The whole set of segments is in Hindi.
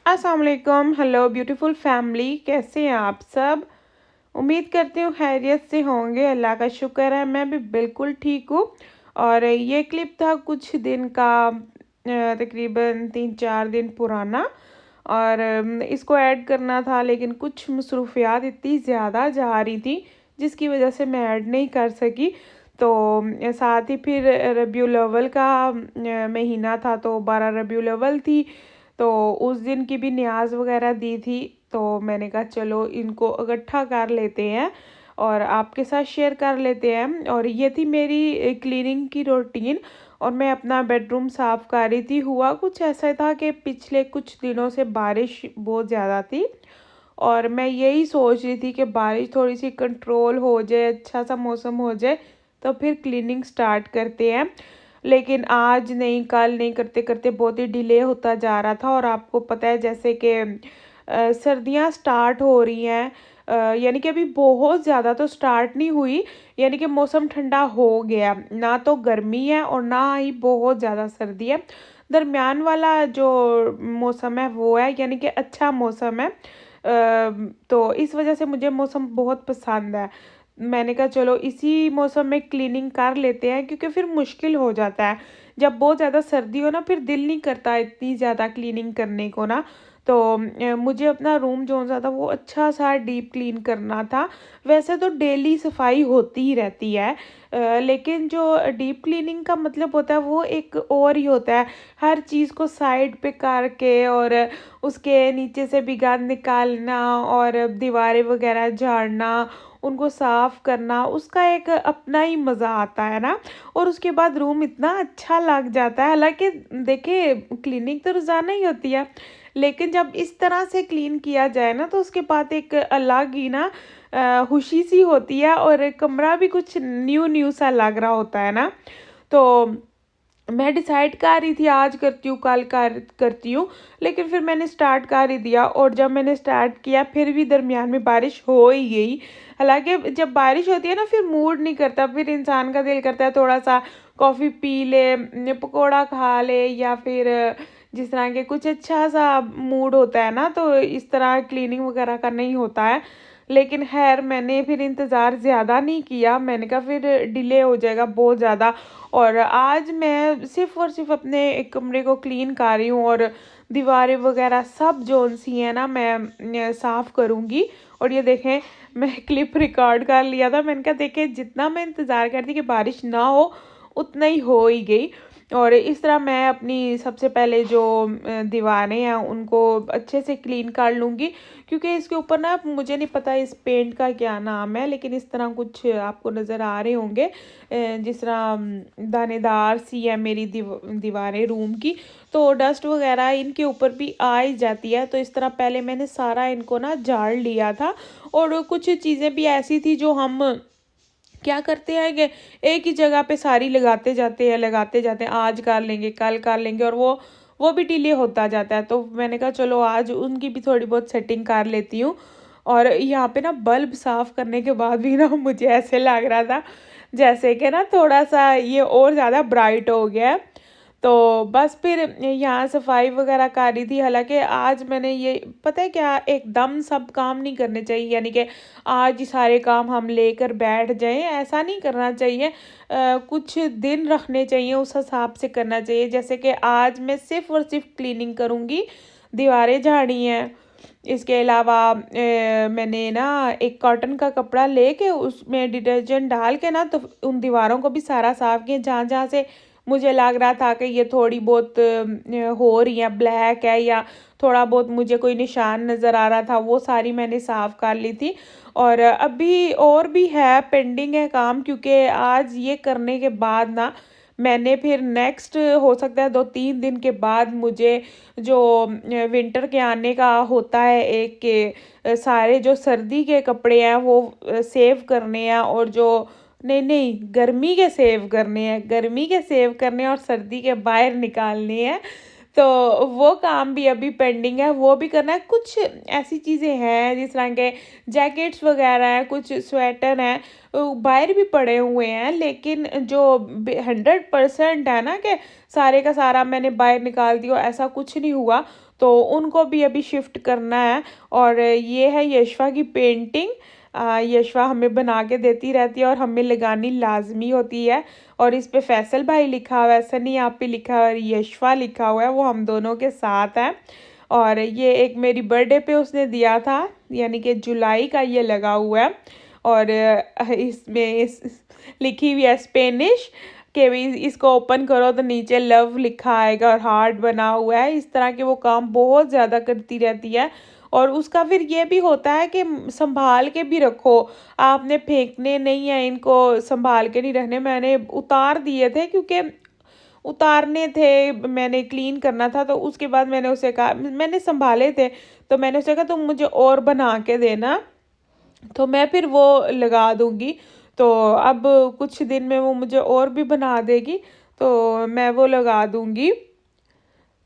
अस्सलाम वालेकुम। हेलो ब्यूटीफुल फैमिली, कैसे हैं आप सब। उम्मीद करती हूँ खैरियत से होंगे। अल्लाह का शुक्र है, मैं भी बिल्कुल ठीक हूँ। और ये क्लिप था कुछ दिन का, तकरीबन 3-4 दिन पुराना। और इसको ऐड करना था, लेकिन कुछ मसरूफियात इतनी ज़्यादा जा रही थी जिसकी वजह से मैं ऐड नहीं कर सकी। तो साथ ही फिर रबीउल अव्वल का महीना था, तो 12 रबीउल अव्वल थी। तो उस दिन की भी न्याज वगैरह दी थी। तो मैंने कहा चलो इनको इकट्ठा कर लेते हैं और आपके साथ शेयर कर लेते हैं। और ये थी मेरी क्लीनिंग की रूटीन। और मैं अपना बेडरूम साफ़ कर रही थी। हुआ कुछ ऐसा था कि पिछले कुछ दिनों से बारिश बहुत ज़्यादा थी, और मैं यही सोच रही थी कि बारिश थोड़ी सी कंट्रोल हो जाए, अच्छा सा मौसम हो जाए, तो फिर क्लीनिंग स्टार्ट करते हैं। लेकिन आज नहीं, कल नहीं, करते करते बहुत ही डिले होता जा रहा था। और आपको पता है जैसे कि सर्दियां स्टार्ट हो रही हैं। यानी कि अभी बहुत ज़्यादा तो स्टार्ट नहीं हुई, यानी कि मौसम ठंडा हो गया, ना तो गर्मी है और ना ही बहुत ज़्यादा सर्दी है। दरमियान वाला जो मौसम है वो है, यानी कि अच्छा मौसम है। तो इस वजह से मुझे मौसम बहुत पसंद है। मैंने कहा चलो इसी मौसम में क्लीनिंग कर लेते हैं, क्योंकि फिर मुश्किल हो जाता है। जब बहुत ज़्यादा सर्दी हो ना, फिर दिल नहीं करता इतनी ज़्यादा क्लीनिंग करने को ना। तो मुझे अपना रूम जो सा था वो अच्छा सा डीप क्लीन करना था। वैसे तो डेली सफाई होती ही रहती है, लेकिन जो डीप क्लीनिंग का मतलब होता है वो एक और ही होता है। हर चीज़ को साइड पे करके और उसके नीचे से भी गंद निकालना और दीवारें वगैरह झाड़ना, उनको साफ़ करना, उसका एक अपना ही मज़ा आता है ना। और उसके बाद रूम इतना अच्छा लग जाता है। हालाँकि देखिए, क्लीनिंग तो रोज़ाना ही होती है, लेकिन जब इस तरह से क्लीन किया जाए ना, तो उसके बाद एक अलग ही ना खुशी सी होती है, और कमरा भी कुछ न्यू न्यू सा लग रहा होता है ना। तो मैं डिसाइड कर रही थी आज करती हूँ, कल करती हूँ, लेकिन फिर मैंने स्टार्ट कर ही दिया। और जब मैंने स्टार्ट किया, फिर भी दरमियान में बारिश हो ही गई। हालांकि जब बारिश होती है ना, फिर मूड नहीं करता, फिर इंसान का दिल करता है थोड़ा सा कॉफ़ी पी ले, पकौड़ा खा ले, या फिर जिस तरह के कुछ अच्छा सा मूड होता है ना, तो इस तरह क्लीनिंग वगैरह का नहीं होता है। लेकिन खैर, मैंने फिर इंतज़ार ज़्यादा नहीं किया। मैंने कहा फिर डिले हो जाएगा बहुत ज़्यादा। और आज मैं सिर्फ़ और सिर्फ़ अपने एक कमरे को क्लीन कर रही हूँ, और दीवारें वगैरह सब जोन सी हैं ना, मैं साफ़ करूँगी। और ये देखें, मैं क्लिप रिकॉर्ड कर लिया था। मैंने कहा देखें, जितना मैं इंतज़ार करती कि बारिश ना हो, उतना ही हो ही गई। और इस तरह मैं अपनी सबसे पहले जो दीवारें हैं उनको अच्छे से क्लीन कर लूँगी, क्योंकि इसके ऊपर ना, मुझे नहीं पता इस पेंट का क्या नाम है, लेकिन इस तरह कुछ आपको नज़र आ रहे होंगे। जिस तरह दानेदार सी है मेरी दीवारें रूम की, तो डस्ट वगैरह इनके ऊपर भी आ ही जाती है। तो इस तरह पहले मैंने सारा इनको ना झाड़ लिया था। और कुछ चीज़ें भी ऐसी थी जो हम क्या करते हैं कि एक ही जगह पे सारी लगाते जाते हैं, आज कर लेंगे, कल कर लेंगे, और वो भी डिले होता जाता है। तो मैंने कहा चलो आज उनकी भी थोड़ी बहुत सेटिंग कर लेती हूँ। और यहाँ पे ना बल्ब साफ़ करने के बाद भी ना मुझे ऐसे लग रहा था जैसे कि ना थोड़ा सा ये और ज़्यादा ब्राइट हो गया है। तो बस फिर यहाँ सफाई वगैरह कर रही थी। हालांकि आज मैंने ये, पता है क्या, एकदम सब काम नहीं करने चाहिए, यानी कि आज ही सारे काम हम लेकर बैठ जाएं, ऐसा नहीं करना चाहिए। कुछ दिन रखने चाहिए, उस हिसाब से करना चाहिए। जैसे कि आज मैं सिर्फ़ और सिर्फ क्लीनिंग करूँगी, दीवारें झाड़ी हैं। इसके अलावा मैंने ना एक कॉटन का कपड़ा लेके उसमें डिटर्जेंट डाल के ना, तो उन दीवारों को भी सारा साफ़ किया जहाँ जहाँ से मुझे लग रहा था कि ये थोड़ी बहुत हो रही है, ब्लैक है, या थोड़ा बहुत मुझे कोई निशान नज़र आ रहा था, वो सारी मैंने साफ़ कर ली थी। और अभी और भी है, पेंडिंग है काम, क्योंकि आज ये करने के बाद ना, मैंने फिर नेक्स्ट हो सकता है 2-3 दिन के बाद मुझे जो विंटर के आने का होता है एक के सारे जो सर्दी के कपड़े हैं वो सेव करने हैं, और जो नहीं नहीं, गर्मी के सेव करने हैं और सर्दी के बाहर निकालने हैं। तो वो काम भी अभी पेंडिंग है, वो भी करना है। कुछ ऐसी चीज़ें हैं जिस तरह के जैकेट्स वगैरह हैं, कुछ स्वेटर हैं, बाहर भी पड़े हुए हैं, लेकिन जो 100% है ना कि सारे का सारा मैंने बाहर निकाल दिया, ऐसा कुछ नहीं हुआ। तो उनको भी अभी शिफ्ट करना है। और ये है यशवा की पेंटिंग। यशवा हमें बना के देती रहती है और हमें लगानी लाजमी होती है। और इस पे फैसल भाई लिखा हुआ है, सनी यहाँ पे लिखा हुआ है, और यशवा लिखा हुआ है, वो हम दोनों के साथ है। और ये एक मेरी बर्थडे पे उसने दिया था, यानी कि जुलाई का ये लगा हुआ है। और इसमें लिखी हुई है स्पेनिश कि भी इसको ओपन करो तो नीचे लव लिखा आएगा और हार्ट बना हुआ है। इस तरह के वो काम बहुत ज़्यादा करती रहती है। और उसका फिर ये भी होता है कि संभाल के भी रखो, आपने फेंकने नहीं है इनको, संभाल के नहीं रखने। मैंने उतार दिए थे क्योंकि उतारने थे, मैंने क्लीन करना था, तो उसके बाद मैंने उसे कहा, मैंने संभाले थे तो मैंने उसे कहा तुम मुझे और बना के देना, तो मैं फिर वो लगा दूंगी। तो अब कुछ दिन में वो मुझे और भी बना देगी, तो मैं वो लगा दूंगी।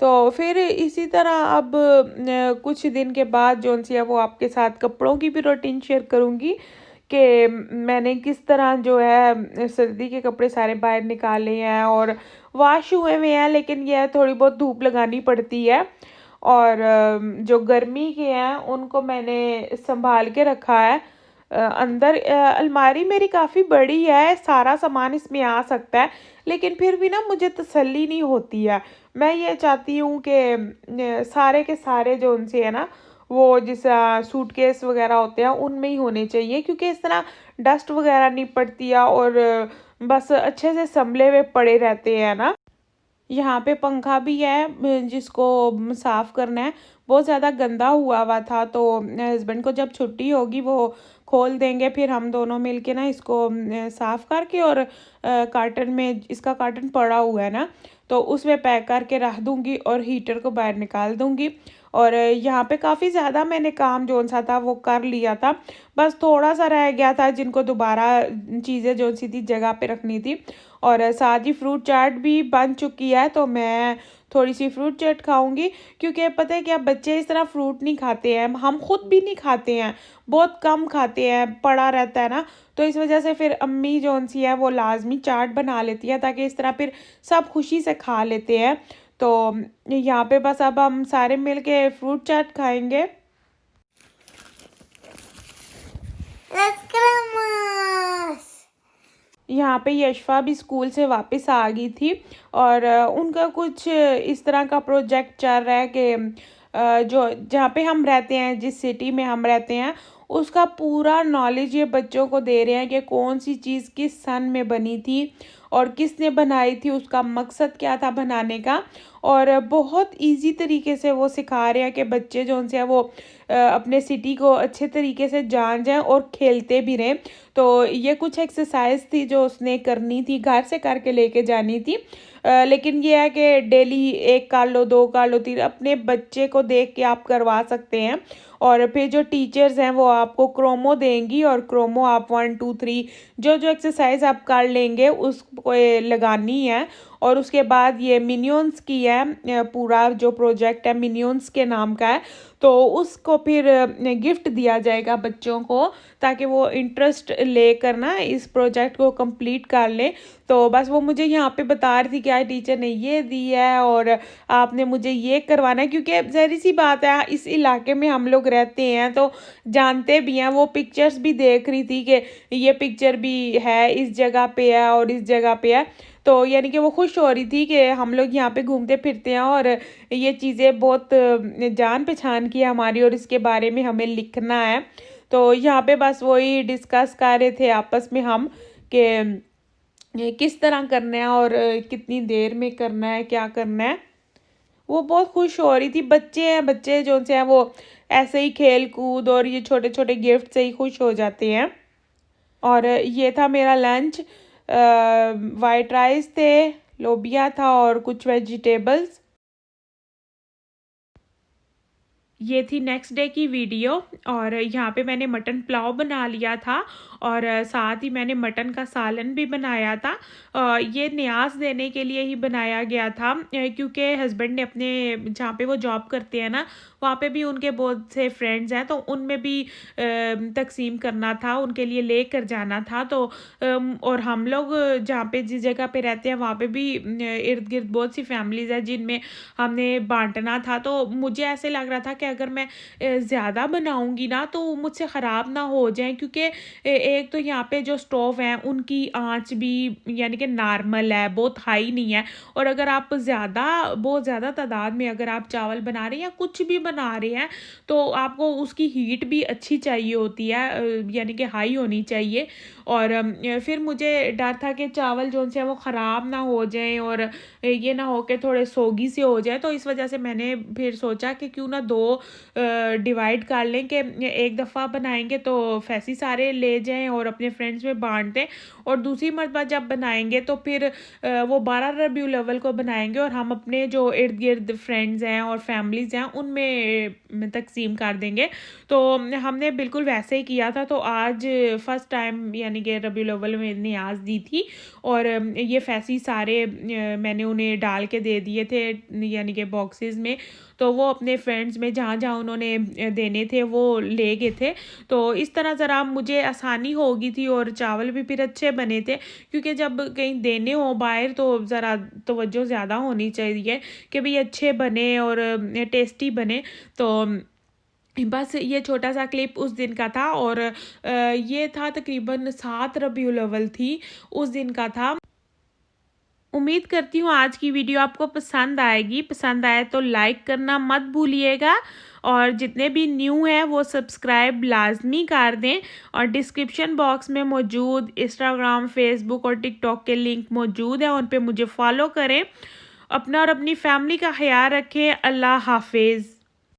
तो फिर इसी तरह अब कुछ दिन के बाद जोन सी है वो आपके साथ कपड़ों की भी रूटीन शेयर करूँगी कि मैंने किस तरह जो है सर्दी के कपड़े सारे बाहर निकाले हैं और वॉश हुए हुए हैं, लेकिन यह थोड़ी बहुत धूप लगानी पड़ती है। और जो गर्मी के हैं उनको मैंने संभाल के रखा है। अंदर अलमारी मेरी काफ़ी बड़ी है, सारा सामान इसमें आ सकता है, लेकिन फिर भी ना मुझे तसल्ली नहीं होती है। मैं ये चाहती हूँ कि सारे के सारे जो उनसे है ना, वो जिस सूटकेस वगैरह होते हैं उनमें ही होने चाहिए, क्योंकि इस तरह डस्ट वगैरह नहीं पड़ती है और बस अच्छे से संभले हुए पड़े रहते हैं ना। यहाँ पे पंखा भी है जिसको साफ़ करना है, बहुत ज़्यादा गंदा हुआ हुआ था, तो हस्बैंड को जब छुट्टी होगी वो खोल देंगे, फिर हम दोनों मिलके ना इसको साफ़ करके और कार्टन में, इसका कार्टन पड़ा हुआ है ना, तो उसमें पैक करके रख दूँगी और हीटर को बाहर निकाल दूँगी। और यहाँ पे काफ़ी ज़्यादा मैंने काम जोन सा था वो कर लिया था, बस थोड़ा सा रह गया था जिनको दोबारा चीज़ें जोन सी थी जगह पे रखनी थी। और साथ ही फ्रूट चाट भी बन चुकी है, तो मैं थोड़ी सी फ्रूट चाट खाऊंगी, क्योंकि पता है क्या, बच्चे इस तरह फ्रूट नहीं खाते हैं, हम खुद भी नहीं खाते हैं, बहुत कम खाते हैं, पड़ा रहता है ना, तो इस वजह से फिर अम्मी जोन सी है वो लाजमी चाट बना लेती है ताकि इस तरह फिर सब खुशी से खा लेते हैं। तो यहाँ पे बस अब हम सारे मिल के फ्रूट चाट खाएंगे। यहाँ पे यशवा भी स्कूल से वापस आ गई थी और उनका कुछ इस तरह का प्रोजेक्ट चल रहा है कि जो जहाँ पे हम रहते हैं, जिस सिटी में हम रहते हैं, उसका पूरा नॉलेज ये बच्चों को दे रहे हैं कि कौन सी चीज़ किस सन में बनी थी और किसने बनाई थी, उसका मकसद क्या था बनाने का। और बहुत इजी तरीके से वो सिखा रहे हैं कि बच्चे जो उनसे है वो अपने सिटी को अच्छे तरीके से जान जाएं और खेलते भी रहें। तो ये कुछ एक्सरसाइज थी जो उसने करनी थी, घर से करके लेके जानी थी। लेकिन ये है कि डेली एक कर लो, दो कर लो, तीन, अपने बच्चे को देख के आप करवा सकते हैं। और फिर जो टीचर्स हैं वो आपको क्रोमो देंगी और क्रोमो आप 1 2 3 जो जो एक्सरसाइज आप कर लेंगे उसको लगानी है। और उसके बाद ये मिनियंस की है, पूरा जो प्रोजेक्ट है मिनियंस के नाम का है, तो उसको फिर गिफ्ट दिया जाएगा बच्चों को, ताकि वो इंटरेस्ट लेकर ना इस प्रोजेक्ट को कंप्लीट कर लें। तो बस वो मुझे यहाँ पे बता रही थी कि आज टीचर ने ये दी है और आपने मुझे ये करवाना है, क्योंकि ज़ाहिर सी बात है इस इलाके में हम लोग रहते हैं तो जानते भी हैं। वो पिक्चर्स भी देख रही थी कि ये पिक्चर भी है, इस जगह पे है और इस जगह पे है, तो यानी कि वो खुश हो रही थी कि हम लोग यहाँ पे घूमते फिरते हैं और ये चीज़ें बहुत जान पहचान की है हमारी और इसके बारे में हमें लिखना है। तो यहाँ पे बस वही डिस्कस कर रहे थे आपस में हम कि ये किस तरह करना है और कितनी देर में करना है, क्या करना है। वो बहुत खुश हो रही थी। बच्चे हैं, बच्चे जो से हैं वो ऐसे ही खेल कूद और ये छोटे छोटे गिफ्ट से ही खुश हो जाते हैं। और ये था मेरा लंच, वाइट राइस थे, लोबिया था और कुछ वेजिटेबल्स। ये थी नेक्स्ट डे की वीडियो और यहाँ पे मैंने मटन पुलाव बना लिया था और साथ ही मैंने मटन का सालन भी बनाया था। ये न्याज देने के लिए ही बनाया गया था क्योंकि हस्बैंड ने अपने जहाँ पे वो जॉब करते हैं ना, वहाँ पे भी उनके बहुत से फ्रेंड्स हैं, तो उनमें भी तकसीम करना था, उनके लिए लेकर जाना था। तो और हम लोग जहाँ पे जिस जगह पे रहते हैं वहाँ पे भी इर्द गिर्द बहुत सी फैमिलीज़ हैं जिनमें हमने बांटना था। तो मुझे ऐसे लग रहा था कि अगर मैं ज़्यादा बनाऊंगी ना तो मुझसे ख़राब ना हो जाए, क्योंकि एक तो यहाँ पे जो स्टोव हैं उनकी आंच भी यानी कि नॉर्मल है, बहुत हाई नहीं है। और अगर आप बहुत ज़्यादा तादाद में अगर आप चावल बना रहे हैं या कुछ भी बना रहे हैं तो आपको उसकी हीट भी अच्छी चाहिए होती है, यानी कि हाई होनी चाहिए। और फिर मुझे डर था कि चावल जो से वो ख़राब ना हो जाएं और ये ना हो के थोड़े सोगी से हो जाए। तो इस वजह से मैंने फिर सोचा कि क्यों ना दो डिवाइड कर लें कि एक दफ़ा बनाएंगे तो फैसी सारे ले जाएं और अपने फ्रेंड्स में बांट दें, और दूसरी मरतबा जब बनाएंगे तो फिर वो 12 रबीउल अव्वल को बनाएंगे और हम अपने जो इर्द गिर्द फ्रेंड्स हैं और फैमिलीज़ हैं उनमें तकसीम कर देंगे। तो हमने बिल्कुल वैसे ही किया था। तो आज फर्स्ट टाइम यानी कि रबीउल अव्वल में न्याज़ दी थी और ये फैसी सारे मैंने उन्हें डाल के दे दिए थे यानी कि बॉक्सेस में। तो वो अपने फ्रेंड्स में जहाँ जहाँ उन्होंने देने थे वो ले गए थे। तो इस तरह ज़रा मुझे आसानी हो गई थी और चावल भी फिर अच्छे बने थे, क्योंकि जब कहीं देने हो बाहर तो ज़रा तवज्जो ज़्यादा होनी चाहिए कि भाई अच्छे बने और टेस्टी बने। तो बस ये छोटा सा क्लिप उस दिन का था और ये था तकरीबन 7 रबीउल अव्वल थी, उस दिन का था। उम्मीद करती हूँ आज की वीडियो आपको पसंद आएगी। पसंद आए तो लाइक करना मत भूलिएगा और जितने भी न्यू हैं वो सब्सक्राइब लाजमी कर दें। और डिस्क्रिप्शन बॉक्स में मौजूद इंस्टाग्राम, फेसबुक और टिकटॉक के लिंक मौजूद है, उन पे मुझे फॉलो करें। अपना और अपनी फैमिली का ख्याल रखें। अल्लाह हाफिज़।